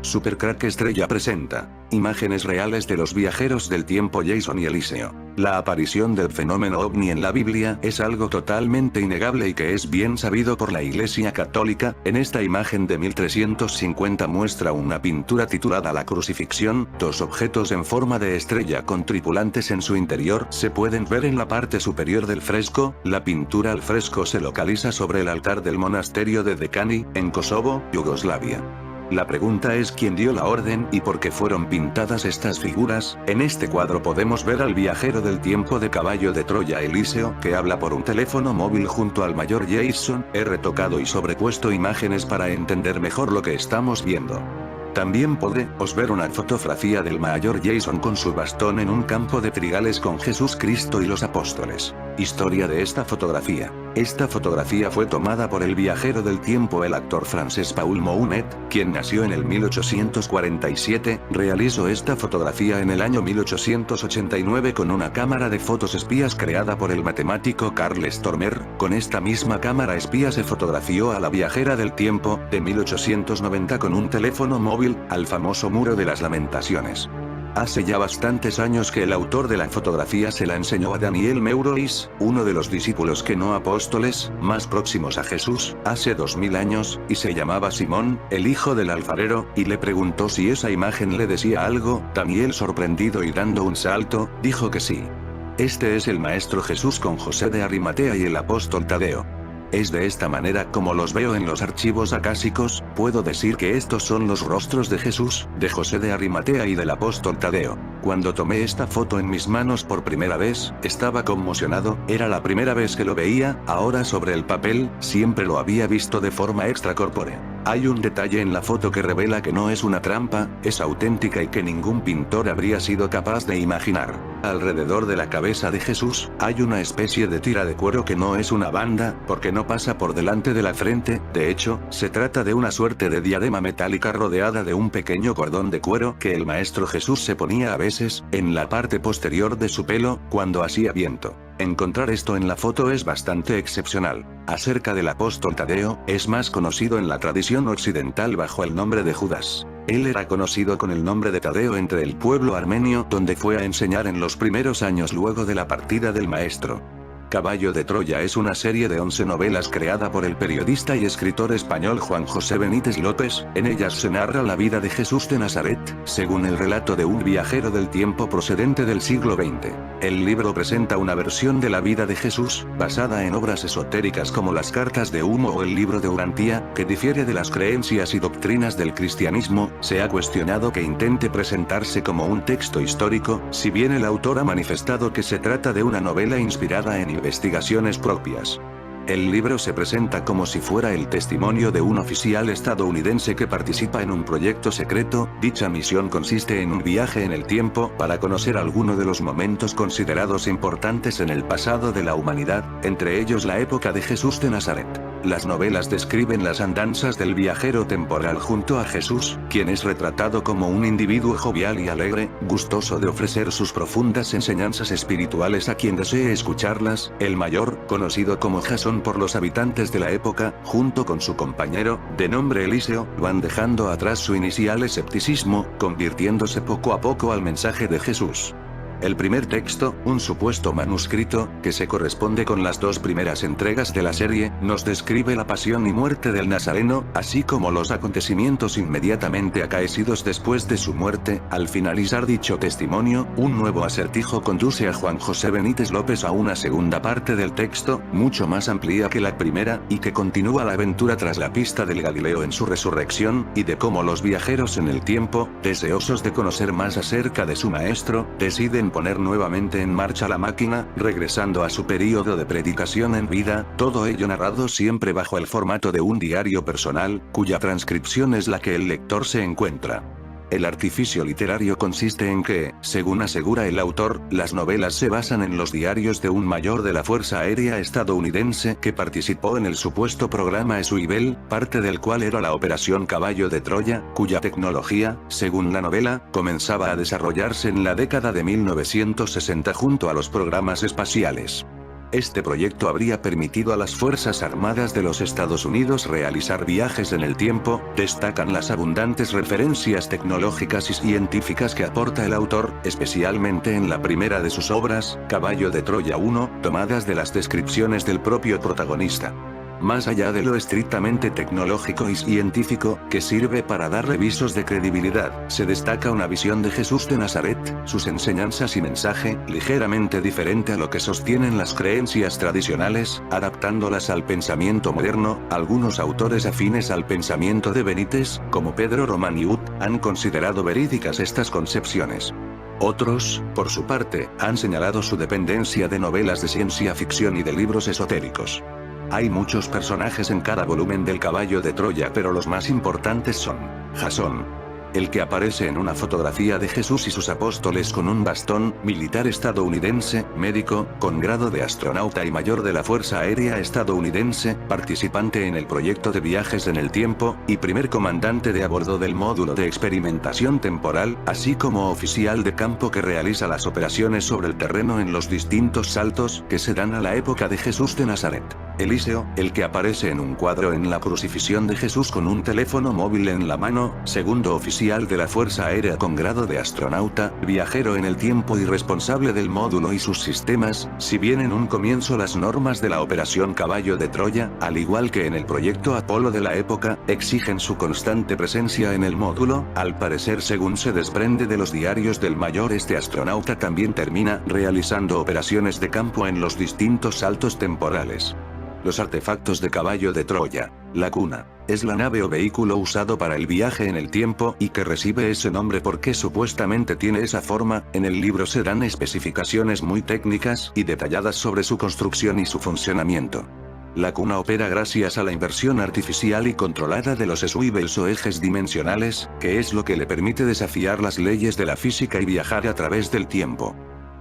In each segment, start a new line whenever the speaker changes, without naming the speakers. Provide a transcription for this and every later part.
Supercrack Estrella presenta imágenes reales de los viajeros del tiempo Jason y Eliseo. La aparición del fenómeno ovni en la Biblia es algo totalmente innegable y que es bien sabido por la Iglesia Católica. En esta imagen de 1350 muestra una pintura titulada La Crucifixión. Dos objetos en forma de estrella con tripulantes en su interior se pueden ver en la parte superior del fresco. La pintura al fresco se localiza sobre el altar del monasterio de Dekani, en Kosovo, Yugoslavia. La pregunta es quién dio la orden y por qué fueron pintadas estas figuras. En este cuadro podemos ver al viajero del tiempo de caballo de Troya Eliseo, que habla por un teléfono móvil junto al mayor Jason. He retocado y sobrepuesto imágenes para entender mejor lo que estamos viendo. También podemos ver una fotografía del mayor Jason con su bastón en un campo de trigales con Jesús Cristo y los apóstoles. Historia de esta fotografía. Esta fotografía fue tomada por el viajero del tiempo, el actor francés Paul Mounet, quien nació en el 1847, realizó esta fotografía en el año 1889 con una cámara de fotos espías creada por el matemático Carl Stormer. Con esta misma cámara espía se fotografió a la viajera del tiempo, de 1890 con un teléfono móvil, al famoso Muro de las Lamentaciones. Hace ya bastantes años que el autor de la fotografía se la enseñó a Daniel Meurois, uno de los discípulos que no apóstoles, más próximos a Jesús, hace 2000 años, y se llamaba Simón, el hijo del alfarero, y le preguntó si esa imagen le decía algo. Daniel, sorprendido y dando un salto, dijo que sí. Este es el Maestro Jesús con José de Arimatea y el apóstol Tadeo. Es de esta manera como los veo en los archivos acásicos. Puedo decir que estos son los rostros de Jesús, de José de Arimatea y del apóstol Tadeo. Cuando tomé esta foto en mis manos por primera vez, estaba conmocionado. Era la primera vez que lo veía. Ahora sobre el papel, siempre lo había visto de forma extracorpórea. Hay un detalle en la foto que revela que no es una trampa, es auténtica y que ningún pintor habría sido capaz de imaginar. Alrededor de la cabeza de Jesús, hay una especie de tira de cuero que no es una banda, porque no pasa por delante de la frente. De hecho, se trata de una suerte de diadema metálica rodeada de un pequeño cordón de cuero que el Maestro Jesús se ponía a veces, en la parte posterior de su pelo, cuando hacía viento. Encontrar esto en la foto es bastante excepcional. Acerca del apóstol Tadeo, es más conocido en la tradición occidental bajo el nombre de Judas. Él era conocido con el nombre de Tadeo entre el pueblo armenio, donde fue a enseñar en los primeros años luego de la partida del maestro. Caballo de Troya es una serie de 11 novelas creada por el periodista y escritor español Juan José Benítez López. En ellas se narra la vida de Jesús de Nazaret, según el relato de un viajero del tiempo procedente del siglo XX. El libro presenta una versión de la vida de Jesús, basada en obras esotéricas como las cartas de humo o el libro de Urantía, que difiere de las creencias y doctrinas del cristianismo. Se ha cuestionado que intente presentarse como un texto histórico, si bien el autor ha manifestado que se trata de una novela inspirada en investigaciones propias. El libro se presenta como si fuera el testimonio de un oficial estadounidense que participa en un proyecto secreto. Dicha misión consiste en un viaje en el tiempo para conocer alguno de los momentos considerados importantes en el pasado de la humanidad, entre ellos la época de Jesús de Nazaret. Las novelas describen las andanzas del viajero temporal junto a Jesús, quien es retratado como un individuo jovial y alegre, gustoso de ofrecer sus profundas enseñanzas espirituales a quien desee escucharlas. El mayor, conocido como Jasón por los habitantes de la época, junto con su compañero, de nombre Eliseo, van dejando atrás su inicial escepticismo, convirtiéndose poco a poco al mensaje de Jesús. El primer texto, un supuesto manuscrito, que se corresponde con las dos primeras entregas de la serie, nos describe la pasión y muerte del Nazareno, así como los acontecimientos inmediatamente acaecidos después de su muerte. Al finalizar dicho testimonio, un nuevo acertijo conduce a Juan José Benítez López a una segunda parte del texto, mucho más amplia que la primera, y que continúa la aventura tras la pista del Galileo en su resurrección, y de cómo los viajeros en el tiempo, deseosos de conocer más acerca de su maestro, deciden poner nuevamente en marcha la máquina, regresando a su período de predicación en vida. Todo ello narrado siempre bajo el formato de un diario personal, cuya transcripción es la que el lector se encuentra. El artificio literario consiste en que, según asegura el autor, las novelas se basan en los diarios de un mayor de la Fuerza Aérea estadounidense que participó en el supuesto programa Swivel, parte del cual era la Operación Caballo de Troya, cuya tecnología, según la novela, comenzaba a desarrollarse en la década de 1960 junto a los programas espaciales. Este proyecto habría permitido a las Fuerzas Armadas de los Estados Unidos realizar viajes en el tiempo. Destacan las abundantes referencias tecnológicas y científicas que aporta el autor, especialmente en la primera de sus obras, Caballo de Troya 1, tomadas de las descripciones del propio protagonista. Más allá de lo estrictamente tecnológico y científico, que sirve para darle visos de credibilidad, se destaca una visión de Jesús de Nazaret, sus enseñanzas y mensaje, ligeramente diferente a lo que sostienen las creencias tradicionales, adaptándolas al pensamiento moderno. Algunos autores afines al pensamiento de Benítez, como Pedro Román y Ut, han considerado verídicas estas concepciones. Otros, por su parte, han señalado su dependencia de novelas de ciencia ficción y de libros esotéricos. Hay muchos personajes en cada volumen del Caballo de Troya, pero los más importantes son Jasón, el que aparece en una fotografía de Jesús y sus apóstoles con un bastón, militar estadounidense, médico, con grado de astronauta y mayor de la Fuerza Aérea estadounidense, participante en el proyecto de viajes en el tiempo, y primer comandante de a bordo del módulo de experimentación temporal, así como oficial de campo que realiza las operaciones sobre el terreno en los distintos saltos que se dan a la época de Jesús de Nazaret. Eliseo, el que aparece en un cuadro en la crucifixión de Jesús con un teléfono móvil en la mano, segundo oficial de la Fuerza Aérea con grado de astronauta, viajero en el tiempo y responsable del módulo y sus sistemas. Si bien en un comienzo las normas de la Operación Caballo de Troya, al igual que en el proyecto Apolo de la época, exigen su constante presencia en el módulo, al parecer, según se desprende de los diarios del mayor, este astronauta también termina realizando operaciones de campo en los distintos saltos temporales. Los artefactos de Caballo de Troya. La cuna. Es la nave o vehículo usado para el viaje en el tiempo y que recibe ese nombre porque supuestamente tiene esa forma. En el libro se dan especificaciones muy técnicas y detalladas sobre su construcción y su funcionamiento. La cuna opera gracias a la inversión artificial y controlada de los swivels o ejes dimensionales, que es lo que le permite desafiar las leyes de la física y viajar a través del tiempo.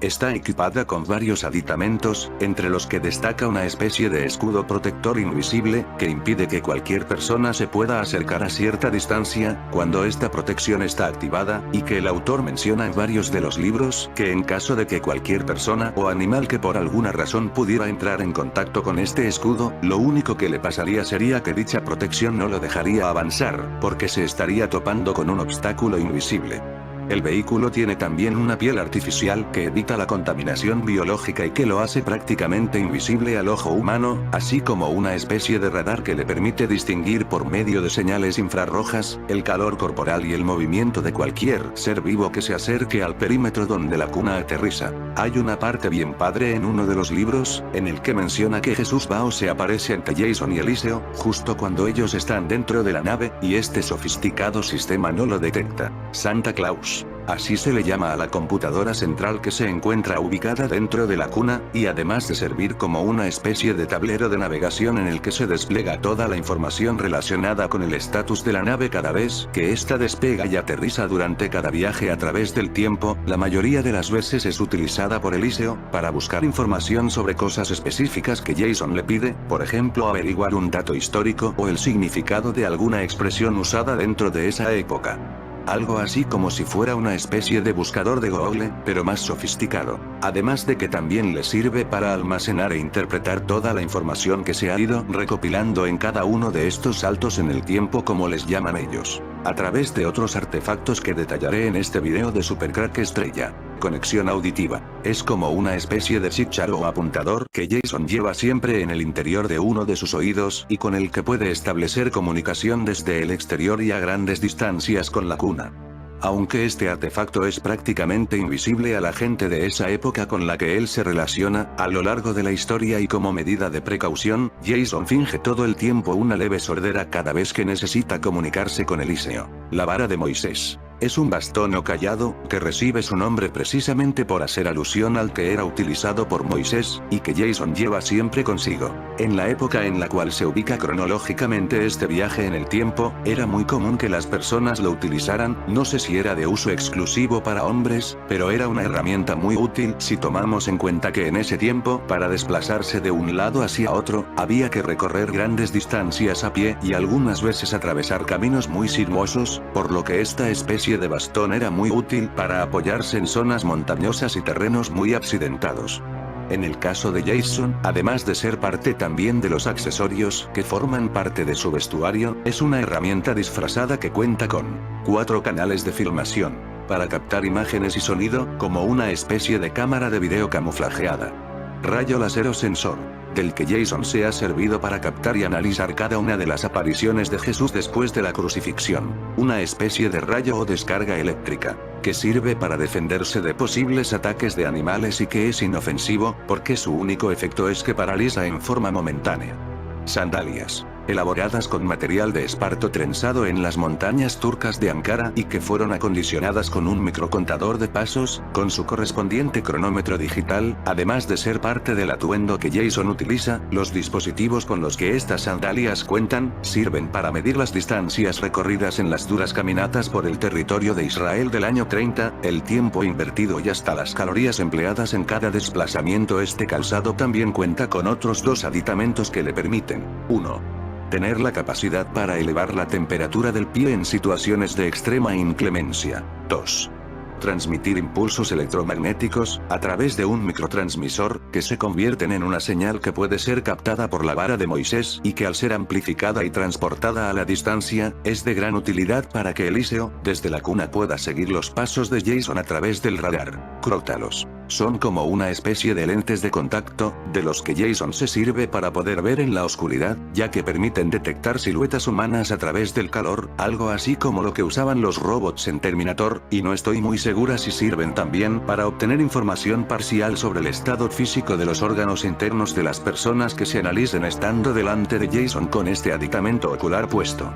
Está equipada con varios aditamentos, entre los que destaca una especie de escudo protector invisible, que impide que cualquier persona se pueda acercar a cierta distancia, cuando esta protección está activada, y que el autor menciona en varios de los libros, que en caso de que cualquier persona o animal que por alguna razón pudiera entrar en contacto con este escudo, lo único que le pasaría sería que dicha protección no lo dejaría avanzar, porque se estaría topando con un obstáculo invisible. El vehículo tiene también una piel artificial que evita la contaminación biológica y que lo hace prácticamente invisible al ojo humano, así como una especie de radar que le permite distinguir por medio de señales infrarrojas, el calor corporal y el movimiento de cualquier ser vivo que se acerque al perímetro donde la cuna aterriza. Hay una parte bien padre en uno de los libros, en el que menciona que Jesús va o se aparece ante Jason y Eliseo, justo cuando ellos están dentro de la nave, y este sofisticado sistema no lo detecta. Santa Claus. Así se le llama a la computadora central que se encuentra ubicada dentro de la cuna, y además de servir como una especie de tablero de navegación en el que se despliega toda la información relacionada con el estatus de la nave cada vez que ésta despega y aterriza durante cada viaje a través del tiempo. La mayoría de las veces es utilizada por Eliseo, para buscar información sobre cosas específicas que Jason le pide, por ejemplo averiguar un dato histórico o el significado de alguna expresión usada dentro de esa época. Algo así como si fuera una especie de buscador de Google, pero más sofisticado. Además de que también le sirve para almacenar e interpretar toda la información que se ha ido recopilando en cada uno de estos saltos en el tiempo, como les llaman ellos, a través de otros artefactos que detallaré en este video de Supercrack Estrella. Conexión auditiva. Es como una especie de chip o apuntador que Jason lleva siempre en el interior de uno de sus oídos y con el que puede establecer comunicación desde el exterior y a grandes distancias con la cuna. Aunque este artefacto es prácticamente invisible a la gente de esa época con la que él se relaciona, a lo largo de la historia y como medida de precaución, Jason finge todo el tiempo una leve sordera cada vez que necesita comunicarse con Eliseo. La vara de Moisés. Es un bastón o cayado, que recibe su nombre precisamente por hacer alusión al que era utilizado por Moisés, y que Jason lleva siempre consigo. En la época en la cual se ubica cronológicamente este viaje en el tiempo, era muy común que las personas lo utilizaran. No sé si era de uso exclusivo para hombres, pero era una herramienta muy útil si tomamos en cuenta que en ese tiempo, para desplazarse de un lado hacia otro, había que recorrer grandes distancias a pie y algunas veces atravesar caminos muy sinuosos, por lo que esta especie de bastón era muy útil para apoyarse en zonas montañosas y terrenos muy accidentados. En el caso de Jason, además de ser parte también de los accesorios que forman parte de su vestuario, es una herramienta disfrazada que cuenta con 4 canales de filmación, para captar imágenes y sonido, como una especie de cámara de video camuflajeada. Rayo láser o sensor, del que Jason se ha servido para captar y analizar cada una de las apariciones de Jesús después de la crucifixión. Una especie de rayo o descarga eléctrica, que sirve para defenderse de posibles ataques de animales y que es inofensivo, porque su único efecto es que paraliza en forma momentánea. Sandalias, elaboradas con material de esparto trenzado en las montañas turcas de Ankara y que fueron acondicionadas con un microcontador de pasos, con su correspondiente cronómetro digital, además de ser parte del atuendo que Jason utiliza. Los dispositivos con los que estas sandalias cuentan, sirven para medir las distancias recorridas en las duras caminatas por el territorio de Israel del año 30, el tiempo invertido y hasta las calorías empleadas en cada desplazamiento. Este calzado también cuenta con otros 2 aditamentos que le permiten: 1. Tener la capacidad para elevar la temperatura del pie en situaciones de extrema inclemencia. 2. Transmitir impulsos electromagnéticos, a través de un microtransmisor, que se convierten en una señal que puede ser captada por la vara de Moisés y que al ser amplificada y transportada a la distancia, es de gran utilidad para que Eliseo, desde la cuna, pueda seguir los pasos de Jason a través del radar. Crótalos. Son como una especie de lentes de contacto, de los que Jason se sirve para poder ver en la oscuridad, ya que permiten detectar siluetas humanas a través del calor, algo así como lo que usaban los robots en Terminator, y no estoy muy segura si sirven también para obtener información parcial sobre el estado físico de los órganos internos de las personas que se analicen estando delante de Jason con este aditamento ocular puesto.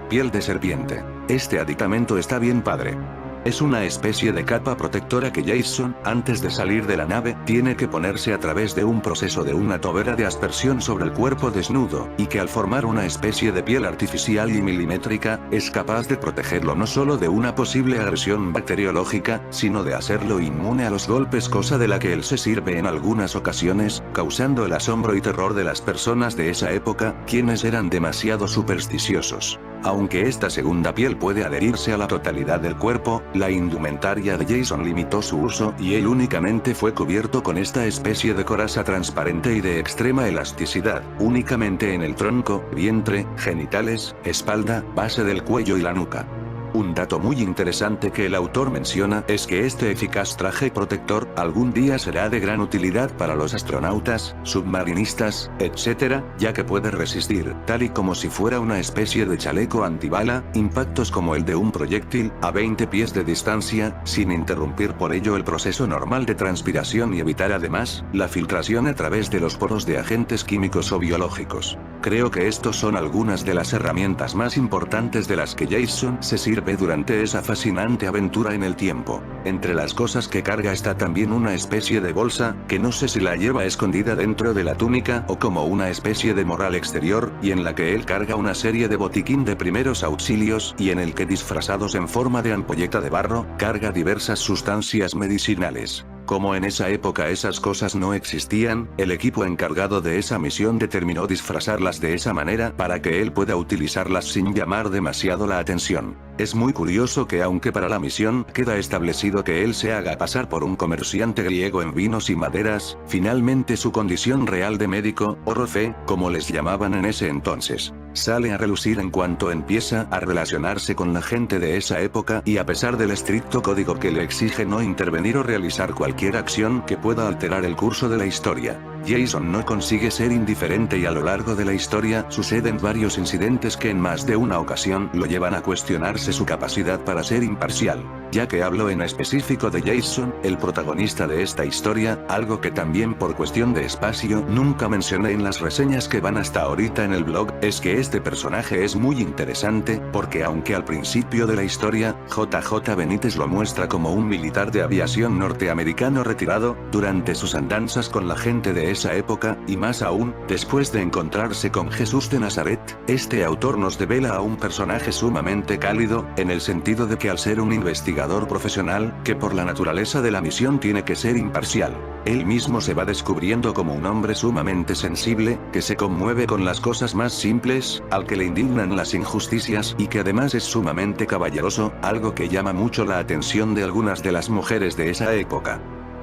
Piel de serpiente. Este aditamento está bien padre. Es una especie de capa protectora que Jason, antes de salir de la nave, tiene que ponerse a través de un proceso de una tobera de aspersión sobre el cuerpo desnudo, y que al formar una especie de piel artificial y milimétrica, es capaz de protegerlo no solo de una posible agresión bacteriológica, sino de hacerlo inmune a los golpes, cosa de la que él se sirve en algunas ocasiones, causando el asombro y terror de las personas de esa época, quienes eran demasiado supersticiosos. Aunque esta segunda piel puede adherirse a la totalidad del cuerpo, la indumentaria de Jason limitó su uso y él únicamente fue cubierto con esta especie de coraza transparente y de extrema elasticidad, únicamente en el tronco, vientre, genitales, espalda, base del cuello y la nuca. Un dato muy interesante que el autor menciona es que este eficaz traje protector algún día será de gran utilidad para los astronautas, submarinistas, etc., ya que puede resistir, tal y como si fuera una especie de chaleco antibala, impactos como el de un proyectil, a 20 pies de distancia, sin interrumpir por ello el proceso normal de transpiración y evitar además, la filtración a través de los poros de agentes químicos o biológicos. Creo que estos son algunas de las herramientas más importantes de las que Jason se sirve durante esa fascinante aventura en el tiempo. Entre las cosas que carga está también una especie de bolsa, que no sé si la lleva escondida dentro de la túnica o como una especie de morral exterior, y en la que él carga una serie de botiquín de primeros auxilios y en el que, disfrazados en forma de ampolleta de barro, carga diversas sustancias medicinales. Como en esa época esas cosas no existían, el equipo encargado de esa misión determinó disfrazarlas de esa manera para que él pueda utilizarlas sin llamar demasiado la atención. Es muy curioso que aunque para la misión queda establecido que él se haga pasar por un comerciante griego en vinos y maderas, finalmente su condición real de médico, o rofe, como les llamaban en ese entonces, sale a relucir en cuanto empieza a relacionarse con la gente de esa época y a pesar del estricto código que le exige no intervenir o realizar cualquier acción que pueda alterar el curso de la historia. Jason no consigue ser indiferente y a lo largo de la historia suceden varios incidentes que en más de una ocasión lo llevan a cuestionarse su capacidad para ser imparcial. Ya que hablo en específico de Jason, el protagonista de esta historia, algo que también por cuestión de espacio nunca mencioné en las reseñas que van hasta ahorita en el blog, es que este personaje es muy interesante, porque aunque al principio de la historia, JJ Benítez lo muestra como un militar de aviación norteamericano retirado, durante sus andanzas con la gente de esa época, y más aún, después de encontrarse con Jesús de Nazaret, este autor nos devela a un personaje sumamente cálido, en el sentido de que al ser un investigador profesional, que por la naturaleza de la misión tiene que ser imparcial, él mismo se va descubriendo como un hombre sumamente sensible, que se conmueve con las cosas más simples, al que le indignan las injusticias y que además es sumamente caballeroso, algo que llama mucho la atención de algunas de las mujeres de esa época.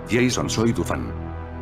Jason, soy tu fan.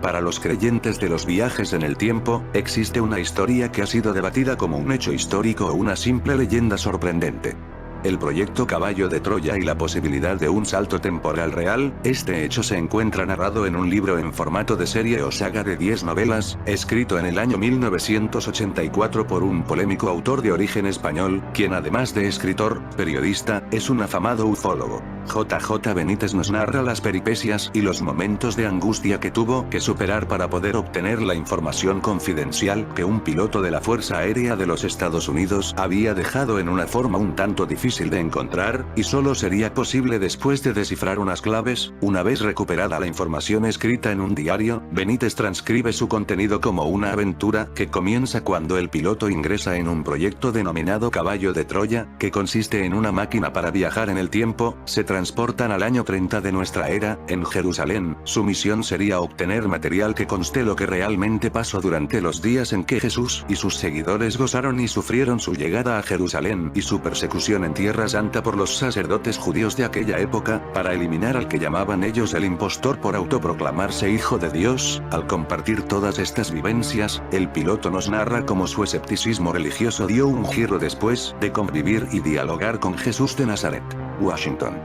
Para los creyentes de los viajes en el tiempo, existe una historia que ha sido debatida como un hecho histórico o una simple leyenda sorprendente. El proyecto Caballo de Troya y la posibilidad de un salto temporal real. Este hecho se encuentra narrado en un libro en formato de serie o saga de 10 novelas, escrito en el año 1984 por un polémico autor de origen español, quien además de escritor, periodista, es un afamado ufólogo. JJ Benítez nos narra las peripecias y los momentos de angustia que tuvo que superar para poder obtener la información confidencial que un piloto de la Fuerza Aérea de los Estados Unidos había dejado en una forma un tanto difícil de encontrar, y solo sería posible después de descifrar unas claves. Una vez recuperada la información escrita en un diario, Benítez transcribe su contenido como una aventura que comienza cuando el piloto ingresa en un proyecto denominado Caballo de Troya, que consiste en una máquina para viajar en el tiempo. Se transportan al año 30 de nuestra era, en Jerusalén. Su misión sería obtener material que conste lo que realmente pasó durante los días en que Jesús y sus seguidores gozaron y sufrieron su llegada a Jerusalén y su persecución en Tierra Santa por los sacerdotes judíos de aquella época, para eliminar al que llamaban ellos el impostor por autoproclamarse hijo de Dios. Al compartir todas estas vivencias, el piloto nos narra cómo su escepticismo religioso dio un giro después de convivir y dialogar con Jesús de Nazaret, Washington.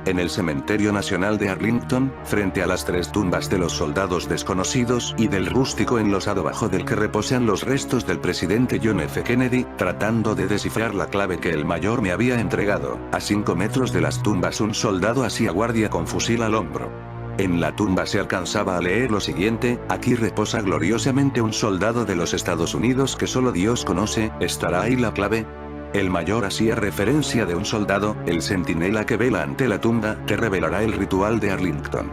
En el Cementerio Nacional de Arlington, frente a las 3 tumbas de los soldados desconocidos y del rústico enlosado bajo del que reposan los restos del presidente John F. Kennedy, tratando de descifrar la clave que el mayor me había entregado. A 5 metros de las tumbas un soldado hacía guardia con fusil al hombro. En la tumba se alcanzaba a leer lo siguiente: aquí reposa gloriosamente un soldado de los Estados Unidos que solo Dios conoce. ¿Estará ahí la clave? El mayor hacía referencia de un soldado. El centinela que vela ante la tumba te revelará el ritual de Arlington,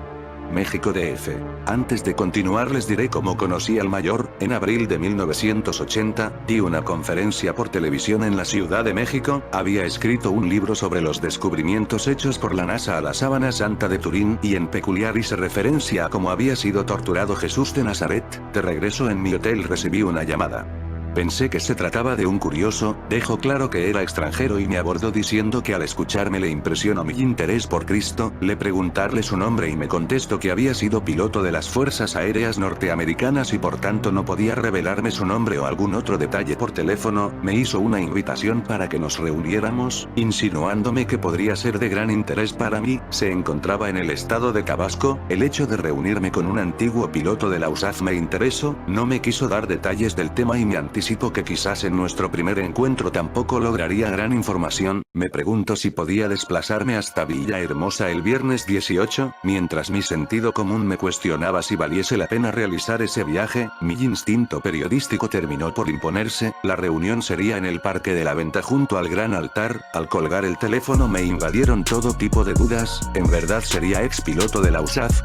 México DF. Antes de continuar les diré cómo conocí al mayor. En abril de 1980, di una conferencia por televisión en la Ciudad de México. Había escrito un libro sobre los descubrimientos hechos por la NASA a la Sábana Santa de Turín, y en peculiar hice referencia a cómo había sido torturado Jesús de Nazaret. De regreso en mi hotel recibí una llamada. Pensé que se trataba de un curioso. Dejó claro que era extranjero y me abordó diciendo que al escucharme le impresionó mi interés por Cristo. Le preguntarle su nombre y me contestó que había sido piloto de las Fuerzas Aéreas norteamericanas y por tanto no podía revelarme su nombre o algún otro detalle por teléfono. Me hizo una invitación para que nos reuniéramos, insinuándome que podría ser de gran interés para mí. Se encontraba en el estado de Tabasco. El hecho de reunirme con un antiguo piloto de la USAF me interesó. No me quiso dar detalles del tema y me anticipó que quizás en nuestro primer encuentro tampoco lograría gran información. Me preguntó si podía desplazarme hasta Villahermosa el viernes 18, mientras mi sentido común me cuestionaba si valiese la pena realizar ese viaje. Mi instinto periodístico terminó por imponerse. La reunión sería en el Parque de la Venta junto al gran altar. Al colgar el teléfono me invadieron todo tipo de dudas. ¿En verdad sería ex piloto de la USAF?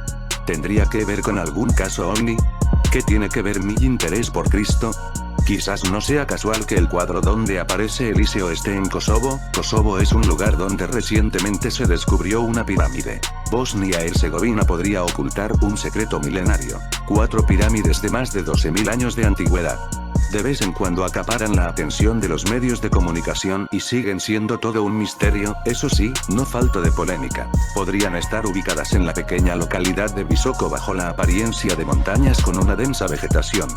¿Tendría que ver con algún caso ovni? ¿Qué tiene que ver mi interés por Cristo? Quizás no sea casual que el cuadro donde aparece Eliseo esté en Kosovo. Kosovo es un lugar donde recientemente se descubrió una pirámide. Bosnia-Herzegovina podría ocultar un secreto milenario. 4 pirámides de más de 12.000 años de antigüedad. De vez en cuando acaparan la atención de los medios de comunicación y siguen siendo todo un misterio. Eso sí, no falto de polémica. Podrían estar ubicadas en la pequeña localidad de Visoko bajo la apariencia de montañas con una densa vegetación.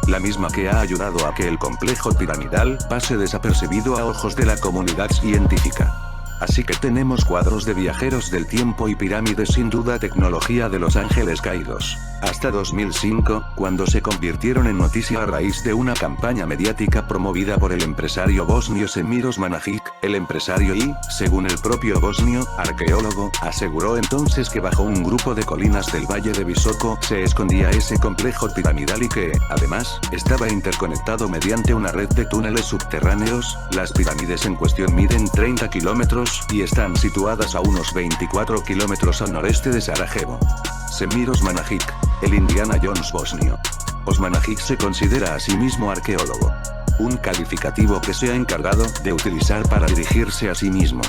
La misma que ha ayudado a que el complejo piramidal pase desapercibido a ojos de la comunidad científica. Así que tenemos cuadros de viajeros del tiempo y pirámides, sin duda tecnología de los ángeles caídos. Hasta 2005, cuando se convirtieron en noticia a raíz de una campaña mediática promovida por el empresario bosnio Semiros Manajic. El empresario y, según el propio bosnio, arqueólogo, aseguró entonces que bajo un grupo de colinas del valle de Visoko se escondía ese complejo piramidal y que, además, estaba interconectado mediante una red de túneles subterráneos. Las pirámides en cuestión miden 30 kilómetros y están situadas a unos 24 kilómetros al noreste de Sarajevo. Semiros Manajic, el Indiana Jones bosnio. Osmanajic se considera a sí mismo arqueólogo, un calificativo que se ha encargado de utilizar para dirigirse a sí mismo.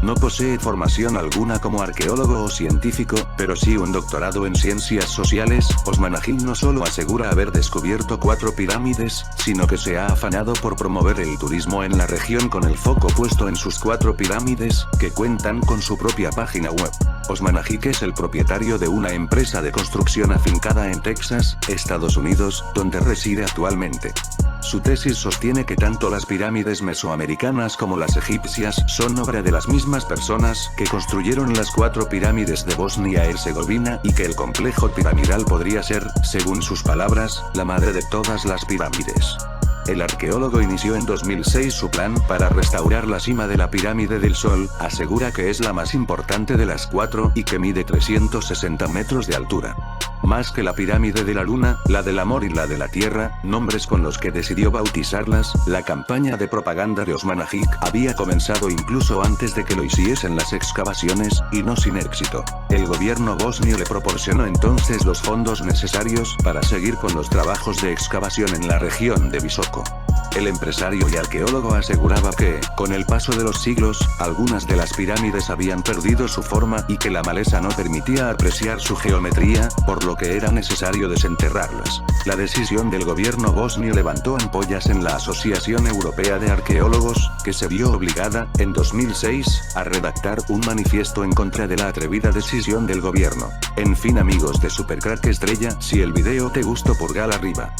no posee formación alguna como arqueólogo o científico, pero sí un doctorado en ciencias sociales. Osman Agil no solo asegura haber descubierto 4 pirámides, sino que se ha afanado por promover el turismo en la región con el foco puesto en sus 4 pirámides, que cuentan con su propia página web. Osman Agil es el propietario de una empresa de construcción afincada en Texas, Estados Unidos, donde reside actualmente. Su tesis sostiene que tanto las pirámides mesoamericanas como las egipcias son obra de las mismas personas que construyeron las 4 pirámides de Bosnia-Herzegovina y que el complejo piramidal podría ser, según sus palabras, la madre de todas las pirámides. El arqueólogo inició en 2006 su plan para restaurar la cima de la Pirámide del Sol, asegura que es la más importante de las 4 y que mide 360 metros de altura. Más que la Pirámide de la Luna, la del Amor y la de la Tierra, nombres con los que decidió bautizarlas, la campaña de propaganda de Osman Agil había comenzado incluso antes de que lo hiciesen las excavaciones, y no sin éxito. El gobierno bosnio le proporcionó entonces los fondos necesarios para seguir con los trabajos de excavación en la región de Visoko. El empresario y arqueólogo aseguraba que, con el paso de los siglos, algunas de las pirámides habían perdido su forma y que la maleza no permitía apreciar su geometría, por lo que era necesario desenterrarlas. La decisión del gobierno bosnio levantó ampollas en la Asociación Europea de Arqueólogos, que se vio obligada, en 2006, a redactar un manifiesto en contra de la atrevida decisión del gobierno. En fin amigos de Supercrack Estrella, si el video te gustó pulgar arriba.